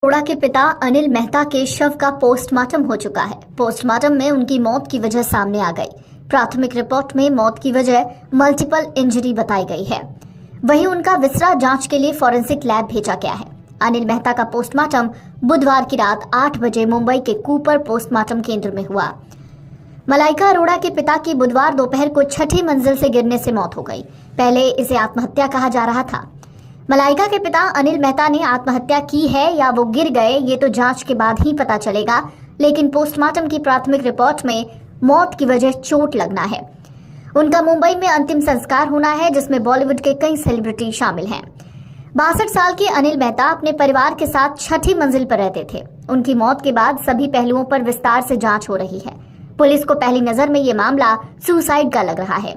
अरोड़ा के पिता अनिल मेहता के शव का पोस्टमार्टम हो चुका है। पोस्टमार्टम में उनकी मौत की वजह सामने आ गई। प्राथमिक रिपोर्ट में मौत की वजह मल्टीपल इंजरी बताई गई है। वहीं उनका विसरा जांच के लिए फॉरेंसिक लैब भेजा गया है। अनिल मेहता का पोस्टमार्टम बुधवार की रात 8 बजे मुंबई के कूपर पोस्टमार्टम केंद्र में हुआ। मलाइका अरोड़ा के पिता की बुधवार दोपहर को 6ठी मंजिल से गिरने से मौत हो गई। पहले इसे आत्महत्या कहा जा रहा था। मलाइका के पिता अनिल मेहता ने आत्महत्या की है या वो गिर गए, ये तो जांच के बाद ही पता चलेगा, लेकिन पोस्टमार्टम की प्राथमिक रिपोर्ट में मौत की वजह चोट लगना है। उनका मुंबई में अंतिम संस्कार होना है, जिसमें बॉलीवुड के कई सेलिब्रिटी शामिल हैं। 62 साल के अनिल मेहता अपने परिवार के साथ 6ठी मंजिल पर रहते थे। उनकी मौत के बाद सभी पहलुओं पर विस्तार से जांच हो रही है। पुलिस को पहली नजर में ये मामला सुसाइड का लग रहा है।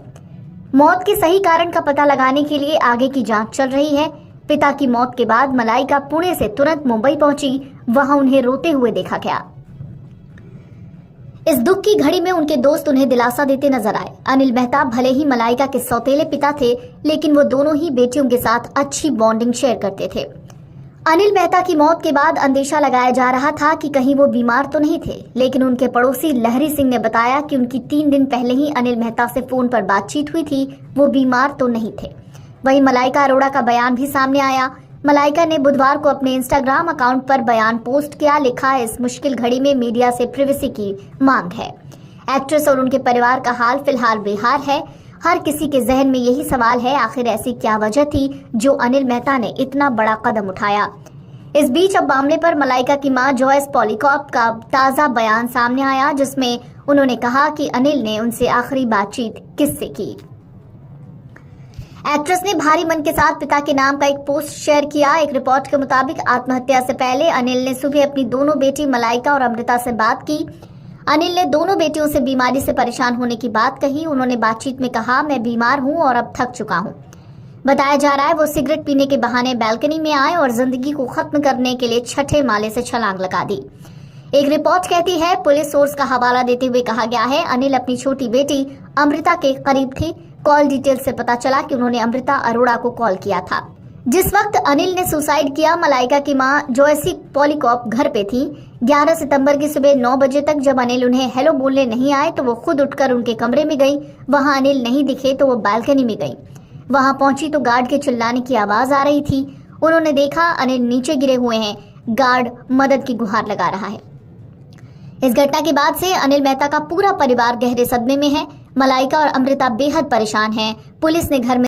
मौत के सही कारण का पता लगाने के लिए आगे की जांच चल रही है। पिता की मौत के बाद मलाइका पुणे से तुरंत मुंबई पहुंची। वहां उन्हें रोते हुए देखा गया। इस दुख की घड़ी में उनके दोस्त उन्हें दिलासा देते नजर आए। अनिल मेहता भले ही मलाइका के सौतेले पिता थे, लेकिन वो दोनों ही बेटियों के साथ अच्छी बॉन्डिंग शेयर करते थे। अनिल मेहता की मौत के बाद अंदेशा लगाया जा रहा था कि कहीं वो बीमार तो नहीं थे, लेकिन उनके पड़ोसी लहरी सिंह ने बताया कि उनकी 3 दिन पहले ही अनिल मेहता से फोन पर बातचीत हुई थी। वो बीमार तो नहीं थे। वहीं मलाइका अरोड़ा का बयान भी सामने आया। मलाइका ने बुधवार को अपने इंस्टाग्राम अकाउंट पर बयान पोस्ट किया। लिखा, इस मुश्किल घड़ी में मीडिया से प्रिवेसी की मांग है। एक्ट्रेस और उनके परिवार का हाल फिलहाल बेहाल है। हर किसी के जहन में यही सवाल है, आखिर ऐसी क्या वजह थी जो अनिल मेहता ने इतना बड़ा कदम उठाया। इस बीच अब मामले पर मलाइका की मां जॉयस पॉलीकॉप का ताजा बयान सामने आया, जिसमें उन्होंने कहा कि अनिल ने उनसे आखिरी बातचीत किससे की। एक्ट्रेस ने भारी मन के साथ पिता के नाम का एक पोस्ट शेयर किया। एक रिपोर्ट के मुताबिक आत्महत्या से पहले अनिल ने सुबह अपनी दोनों बेटी मलाइका और अमृता से बात की। अनिल ने दोनों बेटियों से बीमारी से परेशान होने की बात कही। उन्होंने बातचीत में कहा, मैं बीमार हूं और अब थक चुका हूं। बताया जा रहा है वो सिगरेट पीने के बहाने बालकनी में आए और जिंदगी को खत्म करने के लिए 6ठे माले से छलांग लगा दी। एक रिपोर्ट कहती है, पुलिस सोर्स का हवाला देते हुए कहा गया है, अनिल अपनी छोटी बेटी अमृता के करीब थे। कॉल डिटेल से पता चला कि उन्होंने अमृता अरोड़ा को कॉल किया था। जिस वक्त अनिल ने सुसाइड किया, मलाइका की मां जॉयसी पॉलीकॉप घर पे थी। 11 सितंबर की सुबह 9 बजे तक जब अनिल उन्हें हेलो बोलने नहीं आए तो वो खुद उठकर उनके कमरे में गई। वहां अनिल नहीं दिखे तो वो बालकनी में गई। वहां पहुंची तो गार्ड के चिल्लाने की आवाज आ रही थी। उन्होंने देखा अनिल नीचे गिरे हुए हैं। गार्ड मदद की गुहार लगा रहा है। इस घटना के बाद से अनिल मेहता का पूरा परिवार गहरे सदमे में है। मलाइका और अमृता बेहद परेशान हैं। पुलिस ने घर में